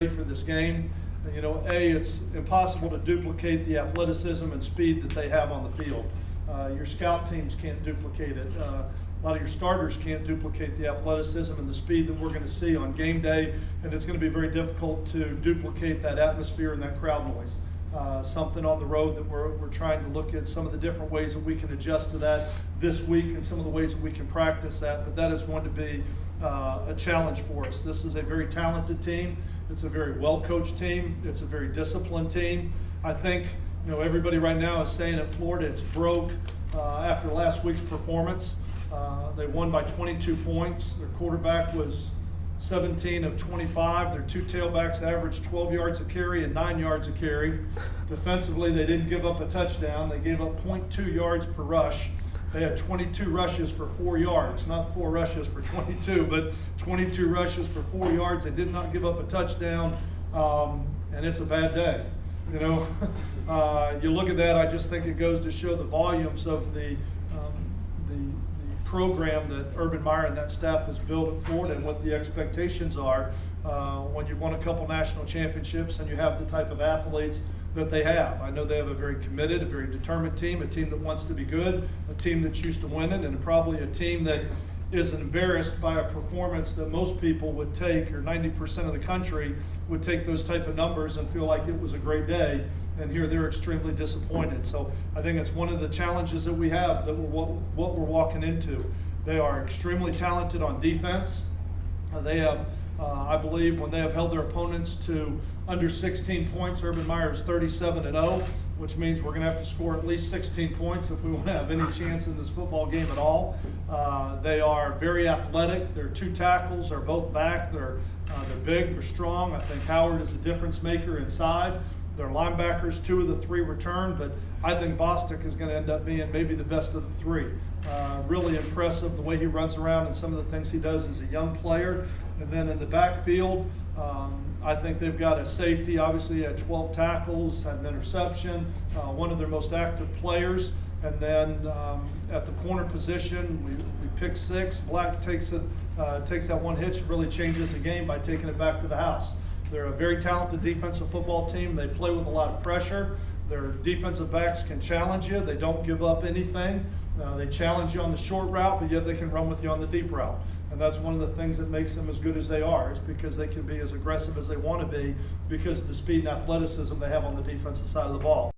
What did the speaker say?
for this game. You know, it's impossible to duplicate the athleticism and speed that they have on the field. Your scout teams can't duplicate it. A lot of your starters can't duplicate the athleticism and the speed that we're going to see on game day, and it's going to be very difficult to duplicate that atmosphere and that crowd noise. Something on the road that we're trying to look at some of the different ways that we can adjust to that this week and some of the ways that we can practice that, but that is going to be a challenge for us. This is a very talented team. It's a very well-coached team. It's a very disciplined team. I think, you know, everybody right now is saying at Florida it's broke after last week's performance. They won by 22 points. Their quarterback was 17 of 25. Their two tailbacks averaged 12 yards a carry and 9 yards a carry. Defensively, they didn't give up a touchdown. They gave up 0.2 yards per rush. They had 22 rushes for 4 yards, not 4 rushes for 22, but 22 rushes for 4 yards. They did not give up a touchdown, and it's a bad day. You know, you look at that, I just think it goes to show the volumes of the program that Urban Meyer and that staff has built at Florida and what the expectations are when you've won a couple national championships and you have the type of athletes that they have. I know they have a very committed, a very determined team, a team that wants to be good, a team that's used to winning, and probably a team that isn't embarrassed by a performance that most people would take, or 90% of the country would take those type of numbers and feel like it was a great day, and here they're extremely disappointed. So I think it's one of the challenges that we have, that what we're walking into. They are extremely talented on defense. They have, I believe, when they have held their opponents to under 16 points, Urban Meyer is 37-0, which means we're going to have to score at least 16 points if we want to have any chance in this football game at all. They are very athletic. Their two tackles are both back. They're big, they're strong. I think Howard is a difference maker inside. Their linebackers, 2 of the 3 return, but I think Bostic is going to end up being maybe the best of the 3. Really impressive the way he runs around and some of the things he does as a young player. And then in the backfield, I think they've got a safety, obviously had 12 tackles, had an interception, one of their most active players. And then at the corner position, we pick 6. Black takes that one hitch, really changes the game by taking it back to the house. They're a very talented defensive football team. They play with a lot of pressure. Their defensive backs can challenge you. They don't give up anything. They challenge you on the short route, but yet they can run with you on the deep route. And that's one of the things that makes them as good as they are, is because they can be as aggressive as they want to be because of the speed and athleticism they have on the defensive side of the ball.